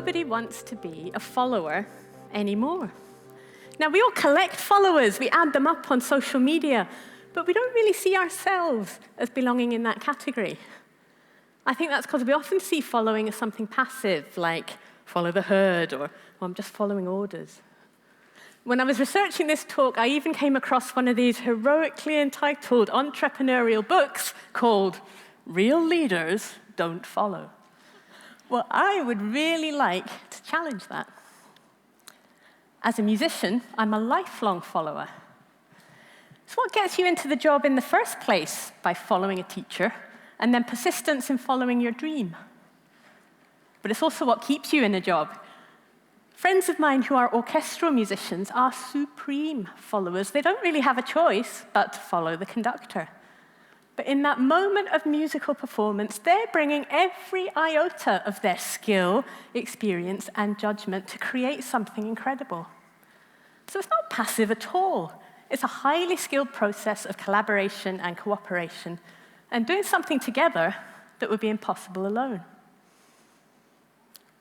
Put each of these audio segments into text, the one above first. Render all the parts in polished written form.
nobody wants to be a follower anymore. Now, we all collect followers, we add them up on social media, but we don't really see ourselves as belonging in that category. I think that's because we often see following as something passive, like follow the herd, or I'm just following orders. When I was researching this talk, I even came across one of these heroically entitled entrepreneurial books called Real Leaders Don't Follow. Well, I would really like to challenge that. As a musician, I'm a lifelong follower. It's what gets you into the job in the first place, by following a teacher, and then persistence in following your dream. But it's also what keeps you in a job. Friends of mine who are orchestral musicians are supreme followers. They don't really have a choice but to follow the conductor. But in that moment of musical performance, they're bringing every iota of their skill, experience, and judgment to create something incredible. So it's not passive at all. It's a highly skilled process of collaboration and cooperation, and doing something together that would be impossible alone.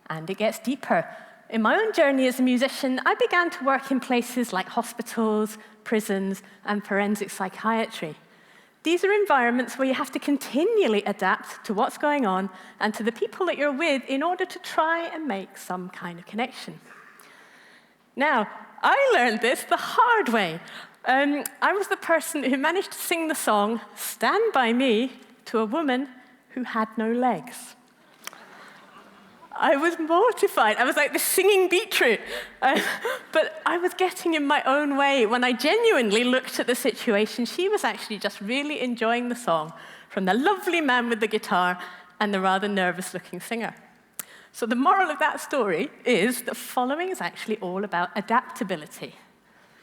And it gets deeper. In my own journey as a musician, I began to work in places like hospitals, prisons, and forensic psychiatry. These are environments where you have to continually adapt to what's going on and to the people that you're with in order to try and make some kind of connection. Now, I learned this the hard way. I was the person who managed to sing the song "Stand By Me" to a woman who had no legs. I was mortified. I was like the singing beetroot. But I was getting in my own way. When I genuinely looked at the situation, she was actually just really enjoying the song from the lovely man with the guitar and the rather nervous-looking singer. So the moral of that story is that following is actually all about adaptability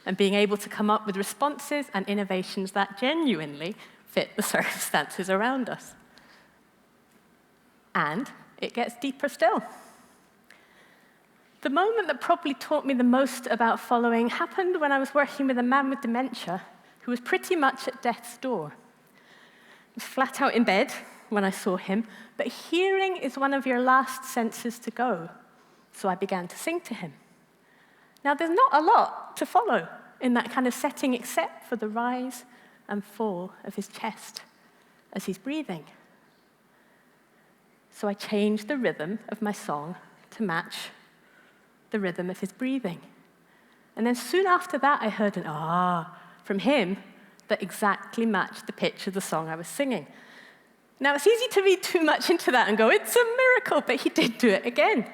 and being able to come up with responses and innovations that genuinely fit the circumstances around us. And it gets deeper still. The moment that probably taught me the most about following happened when I was working with a man with dementia who was pretty much at death's door. He was flat out in bed when I saw him, but hearing is one of your last senses to go, so I began to sing to him. Now, there's not a lot to follow in that kind of setting except for the rise and fall of his chest as he's breathing. So I changed the rhythm of my song to match the rhythm of his breathing. And then soon after that, I heard an "ah" from him that exactly matched the pitch of the song I was singing. Now, it's easy to read too much into that and go, it's a miracle, but he did do it again.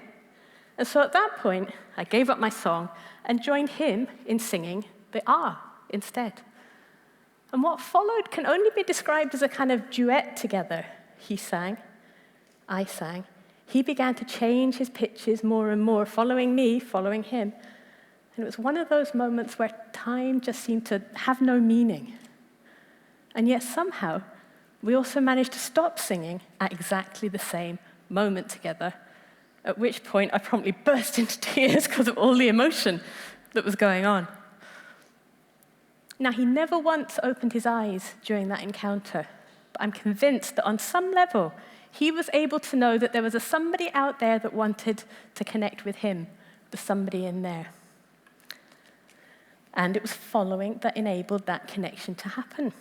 And so at that point, I gave up my song and joined him in singing the "ah" instead. And what followed can only be described as a kind of duet together. He sang, I sang. He began to change his pitches more and more, following me, following him. And it was one of those moments where time just seemed to have no meaning. And yet somehow, we also managed to stop singing at exactly the same moment together, at which point I promptly burst into tears because of all the emotion that was going on. Now, he never once opened his eyes during that encounter, but I'm convinced that on some level, he was able to know that there was a somebody out there that wanted to connect with him, the somebody in there. And it was following that enabled that connection to happen.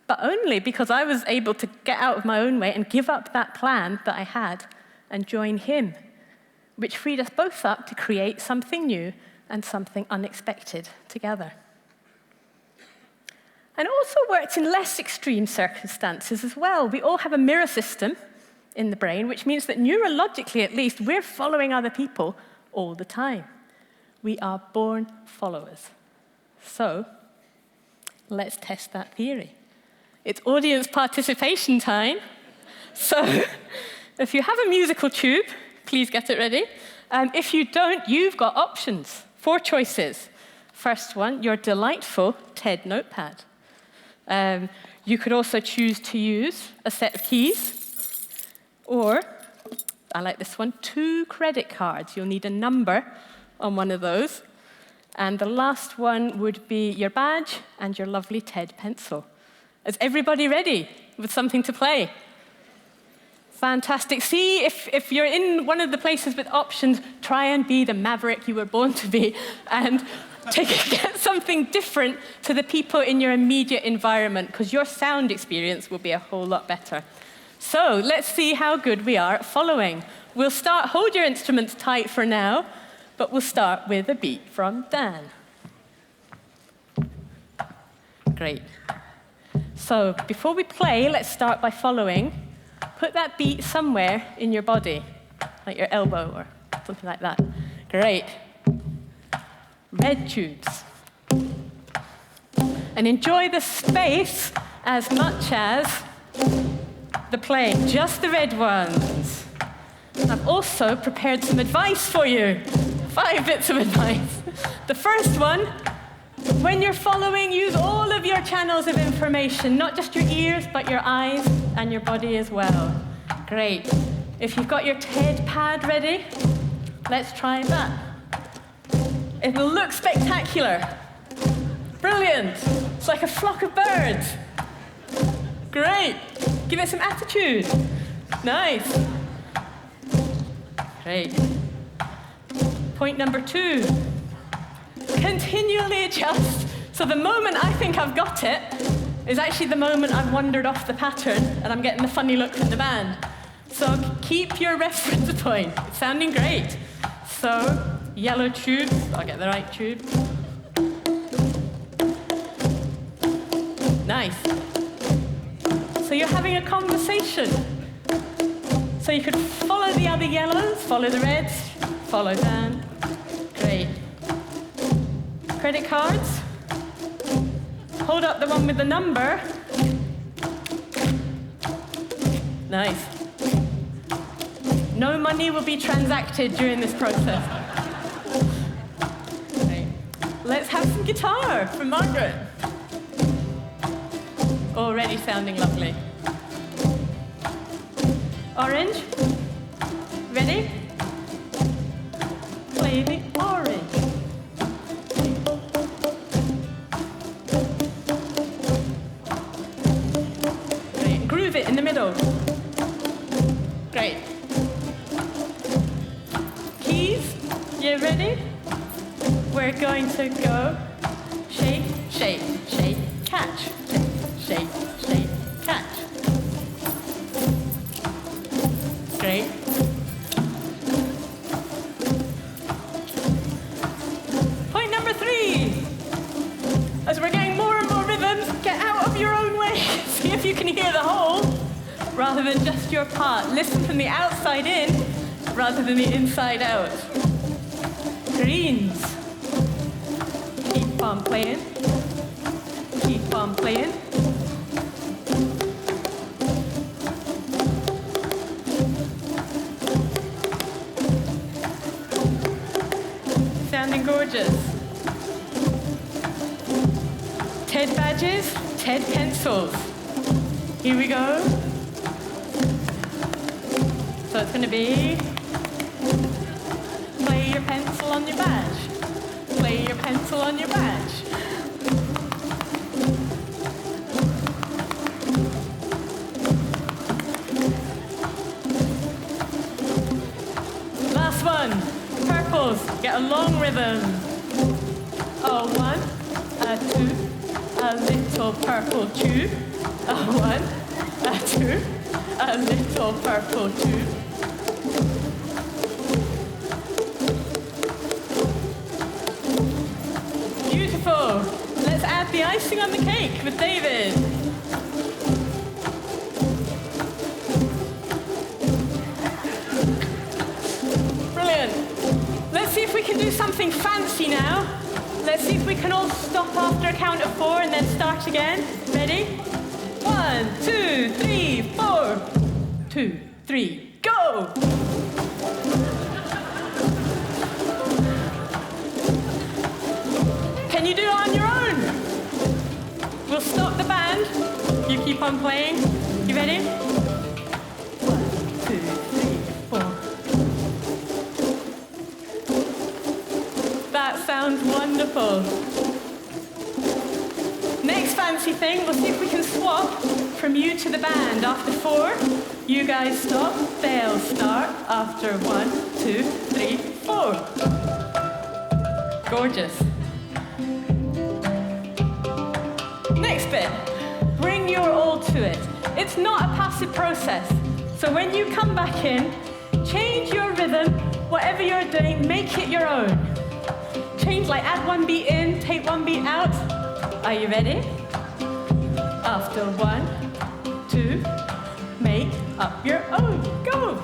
But only because I was able to get out of my own way and give up that plan that I had and join him, which freed us both up to create something new and something unexpected together. And it also worked in less extreme circumstances as well. We all have a mirror system in the brain, which means that neurologically, at least, we're following other people all the time. We are born followers. So, let's test that theory. It's audience participation time. So, if you have a musical tube, please get it ready. If you don't, you've got options. 4 choices. First one, your delightful TED notepad. You could also choose to use a set of keys, or, I like this one, 2 credit cards. You'll need a number on one of those. And the last one would be your badge and your lovely TED pencil. Is everybody ready with something to play? Fantastic. See, if you're in one of the places with options, try and be the maverick you were born to be and get something different to the people in your immediate environment, because your sound experience will be a whole lot better. So let's see how good we are at following. We'll start, hold your instruments tight for now, but we'll start with a beat from Dan. Great. So before we play, let's start by following. Put that beat somewhere in your body, like your elbow or something like that. Great. Red tubes. And enjoy the space as much as the playing, just the red ones. I've also prepared some advice for you. 5 bits of advice. The first one, when you're following, use all of your channels of information, not just your ears, but your eyes and your body as well. Great. If you've got your TED pad ready, let's try that. It will look spectacular. Brilliant. It's like a flock of birds. Great. Give it some attitude. Nice. Great. Point number 2. Continually adjust. So the moment I think I've got it is actually the moment I've wandered off the pattern and I'm getting the funny look from the band. So keep your reference point. It's sounding great. So yellow tube. I'll get the right tube. Nice. So you're having a conversation. So you could follow the other yellows, follow the reds, follow Dan. Great. Credit cards. Hold up the one with the number. Nice. No money will be transacted during this process. Great. Let's have some guitar from Margaret. Already sounding lovely. Orange. Ready? Play the orange. Great. Groove it in the middle. Great. Keys, you ready? We're going to go shake, shake, shake, catch. Shake, shake, catch. Great. Point number 3. As we're getting more and more rhythms, get out of your own way. See if you can hear the whole, rather than just your part. Listen from the outside in, rather than the inside out. Greens. Keep on playing. Keep on playing. Sounding gorgeous. TED badges, TED pencils. Here we go. So it's going to be play your pencil on your badge. Play your pencil on your badge. Last one. Purples. Get a long rhythm. A 1, a 2, a little purple tube. A 1, a 2, a little purple tube. Beautiful. Let's add the icing on the cake with David. Let's see if we can do something fancy now. Let's see if we can all stop after a count of 4 and then start again. Ready? 1, 2, 3, 4. 2, 3, go! Can you do it on your own? We'll stop the band. You keep on playing. You ready? 1, 2, 3, 4. That sounds wonderful. Next fancy thing, we'll see if we can swap from you to the band. After 4, you guys stop, they'll start. After 1, 2, 3, 4. Gorgeous. Next bit, bring your all to it. It's not a passive process. So when you come back in, change your rhythm, whatever you're doing, make it your own. Change, like add 1 beat in, take 1 beat out. Are you ready? After 1, 2, make up your own. Go!